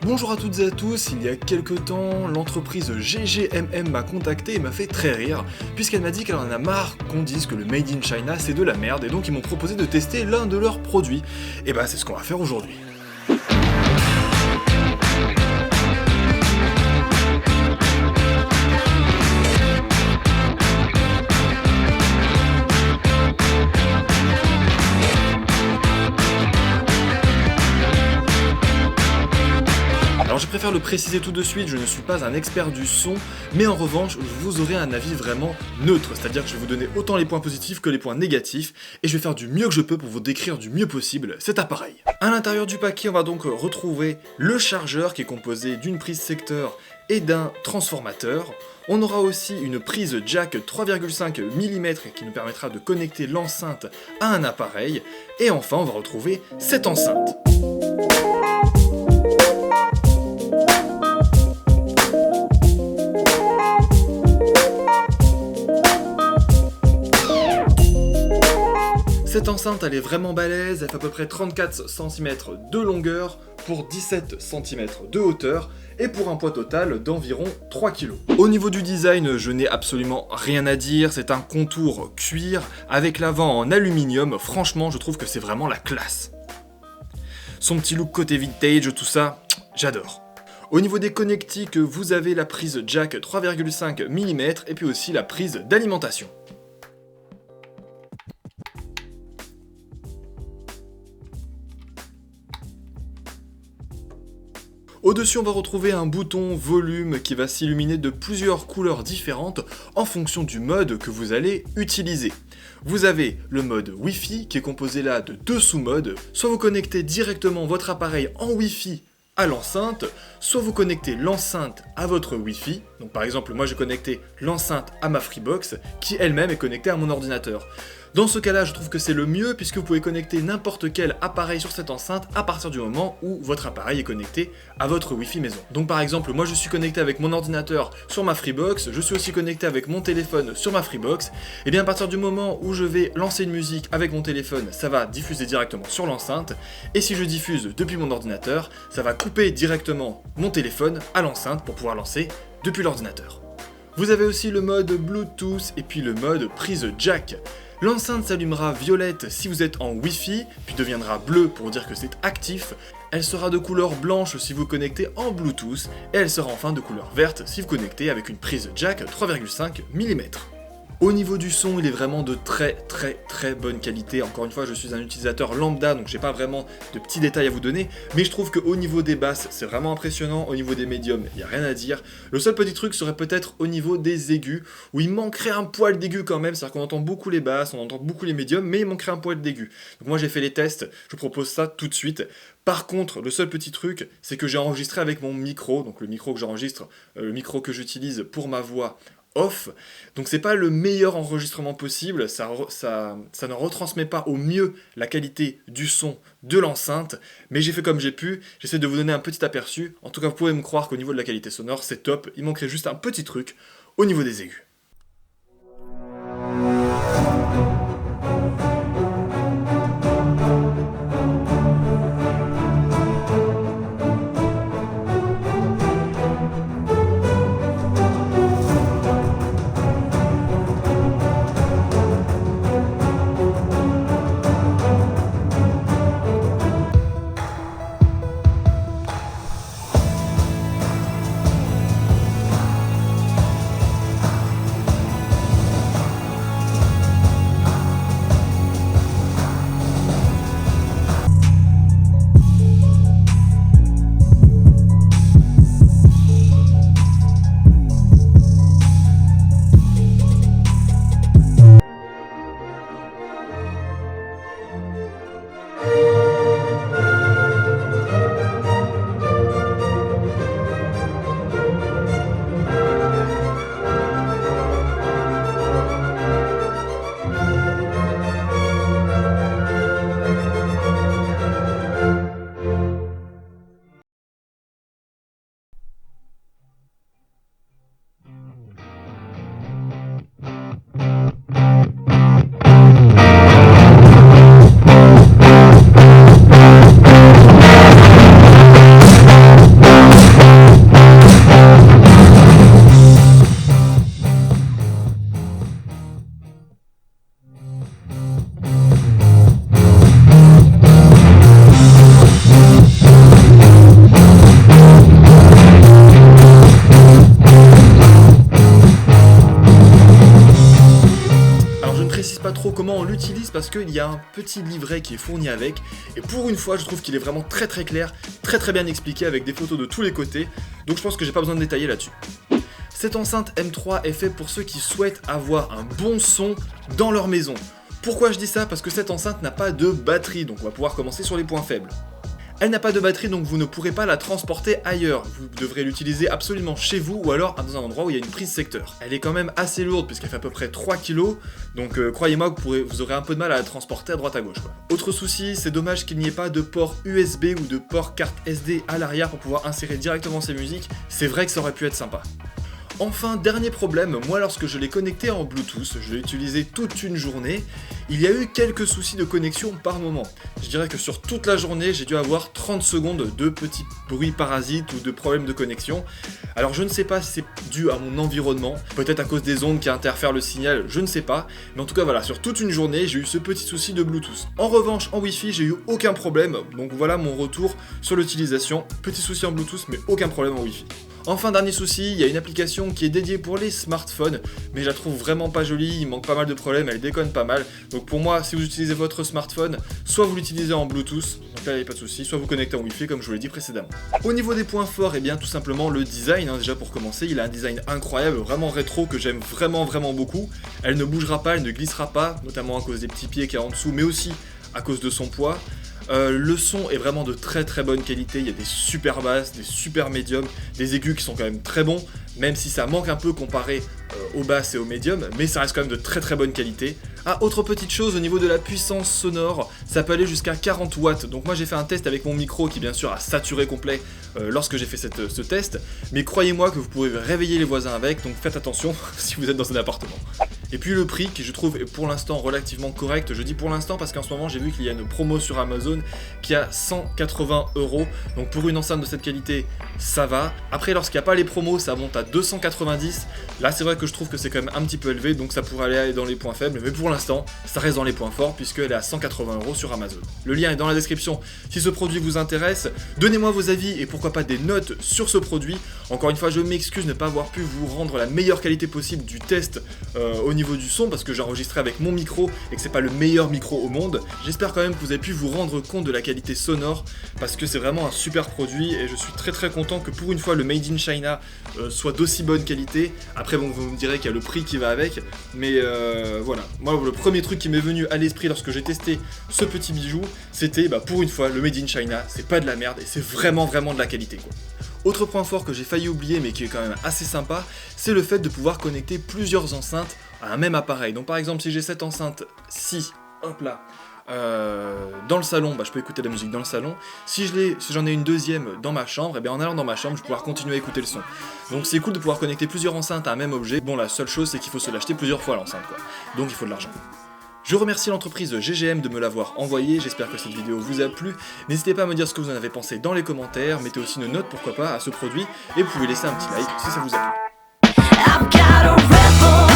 Bonjour à toutes et à tous, il y a quelques temps, l'entreprise GGMM m'a contacté et m'a fait très rire, puisqu'elle m'a dit qu'elle en a marre qu'on dise que le Made in China c'est de la merde, et donc ils m'ont proposé de tester l'un de leurs produits. Et bah c'est ce qu'on va faire aujourd'hui. Alors je préfère le préciser tout de suite, je ne suis pas un expert du son, mais en revanche, vous aurez un avis vraiment neutre, c'est-à-dire que je vais vous donner autant les points positifs que les points négatifs, et je vais faire du mieux que je peux pour vous décrire du mieux possible cet appareil. À l'intérieur du paquet, on va donc retrouver le chargeur qui est composé d'une prise secteur et d'un transformateur. On aura aussi une prise jack 3,5 mm qui nous permettra de connecter l'enceinte à un appareil, et enfin on va retrouver cette enceinte. Cette enceinte elle est vraiment balèze, elle fait à peu près 34 cm de longueur pour 17 cm de hauteur et pour un poids total d'environ 3 kg. Au niveau du design, je n'ai absolument rien à dire, c'est un contour cuir avec l'avant en aluminium, franchement je trouve que c'est vraiment la classe. Son petit look côté vintage, tout ça, j'adore. Au niveau des connectiques, vous avez la prise jack 3,5 mm et puis aussi la prise d'alimentation. Au-dessus, on va retrouver un bouton volume qui va s'illuminer de plusieurs couleurs différentes en fonction du mode que vous allez utiliser. Vous avez le mode Wi-Fi qui est composé là de deux sous-modes, soit vous connectez directement votre appareil en Wi-Fi à l'enceinte, soit vous connectez l'enceinte à votre Wi-Fi. Donc par exemple, moi j'ai connecté l'enceinte à ma Freebox qui elle-même est connectée à mon ordinateur. Dans ce cas-là, je trouve que c'est le mieux puisque vous pouvez connecter n'importe quel appareil sur cette enceinte à partir du moment où votre appareil est connecté à votre Wi-Fi maison. Donc par exemple, moi je suis connecté avec mon ordinateur sur ma Freebox, je suis aussi connecté avec mon téléphone sur ma Freebox, et bien à partir du moment où je vais lancer une musique avec mon téléphone, ça va diffuser directement sur l'enceinte, et si je diffuse depuis mon ordinateur, ça va couper directement mon téléphone à l'enceinte pour pouvoir lancer depuis l'ordinateur. Vous avez aussi le mode Bluetooth et puis le mode prise jack. L'enceinte s'allumera violette si vous êtes en Wi-Fi, puis deviendra bleue pour dire que c'est actif. Elle sera de couleur blanche si vous connectez en Bluetooth, et elle sera enfin de couleur verte si vous connectez avec une prise jack 3,5 mm. Au niveau du son, il est vraiment de très bonne qualité. Encore une fois, je suis un utilisateur lambda, donc j'ai pas vraiment de petits détails à vous donner, mais je trouve qu'au niveau des basses, c'est vraiment impressionnant. Au niveau des médiums, il n'y a rien à dire. Le seul petit truc serait peut-être au niveau des aigus, où il manquerait un poil d'aigu quand même, c'est-à-dire qu'on entend beaucoup les basses, on entend beaucoup les médiums, mais il manquerait un poil d'aigu. Donc moi j'ai fait les tests, je vous propose ça tout de suite. Par contre, le seul petit truc, c'est que j'ai enregistré avec mon micro, donc le micro que j'enregistre, le micro que j'utilise pour ma voix, off, donc c'est pas le meilleur enregistrement possible, ça ne retransmet pas au mieux la qualité du son de l'enceinte, mais j'ai fait comme j'ai pu, j'essaie de vous donner un petit aperçu, en tout cas vous pouvez me croire qu'au niveau de la qualité sonore c'est top, il manquerait juste un petit truc au niveau des aigus. parce qu'il y a un petit livret qui est fourni avec, et pour une fois je trouve qu'il est vraiment très clair, très bien expliqué avec des photos de tous les côtés, donc je pense que j'ai pas besoin de détailler là-dessus. Cette enceinte M3 est faite pour ceux qui souhaitent avoir un bon son dans leur maison. Pourquoi je dis ça? Parce que cette enceinte n'a pas de batterie, donc on va pouvoir commencer sur les points faibles. Elle n'a pas de batterie, donc vous ne pourrez pas la transporter ailleurs. Vous devrez l'utiliser absolument chez vous ou alors dans un endroit où il y a une prise secteur. Elle est quand même assez lourde puisqu'elle fait à peu près 3 kg, donc croyez-moi que vous aurez un peu de mal à la transporter à droite à gauche, quoi. Autre souci, c'est dommage qu'il n'y ait pas de port USB ou de port carte SD à l'arrière pour pouvoir insérer directement ces musiques. C'est vrai que ça aurait pu être sympa. Enfin, dernier problème, moi lorsque je l'ai connecté en Bluetooth, je l'ai utilisé toute une journée, il y a eu quelques soucis de connexion par moment. Je dirais que sur toute la journée, j'ai dû avoir 30 secondes de petits bruits parasites ou de problèmes de connexion. Alors je ne sais pas si c'est dû à mon environnement, peut-être à cause des ondes qui interfèrent le signal, je ne sais pas. Mais en tout cas voilà, sur toute une journée, j'ai eu ce petit souci de Bluetooth. En revanche, en Wi-Fi, j'ai eu aucun problème, donc voilà mon retour sur l'utilisation. Petit souci en Bluetooth, mais aucun problème en Wi-Fi. Enfin, dernier souci, il y a une application qui est dédiée pour les smartphones, mais je la trouve vraiment pas jolie, il manque pas mal de problèmes, elle déconne pas mal. Donc pour moi, si vous utilisez votre smartphone, soit vous l'utilisez en Bluetooth, donc là il n'y a pas de souci, soit vous connectez en Wi-Fi comme je vous l'ai dit précédemment. Au niveau des points forts, et bien tout simplement le design, déjà pour commencer, il a un design incroyable, vraiment rétro, que j'aime vraiment beaucoup. Elle ne bougera pas, elle ne glissera pas, notamment à cause des petits pieds qu'il y a en dessous, mais aussi à cause de son poids. Le son est vraiment de très bonne qualité, il y a des super basses, des super médiums, des aigus qui sont quand même très bons, même si ça manque un peu comparé aux basses et aux médiums, mais ça reste quand même de très bonne qualité. Ah, autre petite chose, au niveau de la puissance sonore, ça peut aller jusqu'à 40 watts, donc moi j'ai fait un test avec mon micro qui bien sûr a saturé complet lorsque j'ai fait ce test, mais croyez-moi que vous pouvez réveiller les voisins avec, donc faites attention si vous êtes dans un appartement. Et puis le prix qui je trouve est pour l'instant relativement correct, je dis pour l'instant parce qu'en ce moment j'ai vu qu'il y a une promo sur Amazon qui a 180 €, donc pour une enceinte de cette qualité ça va. Après lorsqu'il n'y a pas les promos ça monte à 290, là c'est vrai que je trouve que c'est quand même un petit peu élevé, donc ça pourrait aller dans les points faibles, mais pour l'instant ça reste dans les points forts puisqu'elle est à 180 € sur Amazon. Le lien est dans la description si ce produit vous intéresse, donnez-moi vos avis et pourquoi pas des notes sur ce produit. Encore une fois je m'excuse de ne pas avoir pu vous rendre la meilleure qualité possible du test au niveau du son parce que j'ai enregistré avec mon micro et que c'est pas le meilleur micro au monde. J'espère quand même que vous avez pu vous rendre compte de la qualité sonore parce que c'est vraiment un super produit et je suis très content que pour une fois le Made in China soit d'aussi bonne qualité. Après bon vous me direz qu'il y a le prix qui va avec, mais voilà. Moi le premier truc qui m'est venu à l'esprit lorsque j'ai testé ce petit bijou, c'était pour une fois le Made in China, c'est pas de la merde et c'est vraiment de la qualité quoi. Autre point fort que j'ai failli oublier mais qui est quand même assez sympa, c'est le fait de pouvoir connecter plusieurs enceintes à un même appareil. Donc par exemple si j'ai cette enceinte-ci, hop là, dans le salon, je peux écouter de la musique dans le salon. Si j'en ai une deuxième dans ma chambre, et bien en allant dans ma chambre, je vais pouvoir continuer à écouter le son. Donc c'est cool de pouvoir connecter plusieurs enceintes à un même objet. Bon la seule chose c'est qu'il faut se l'acheter plusieurs fois l'enceinte quoi. Donc il faut de l'argent. Je remercie l'entreprise GGM de me l'avoir envoyé, j'espère que cette vidéo vous a plu. N'hésitez pas à me dire ce que vous en avez pensé dans les commentaires, mettez aussi une note pourquoi pas à ce produit, et vous pouvez laisser un petit like si ça vous a plu.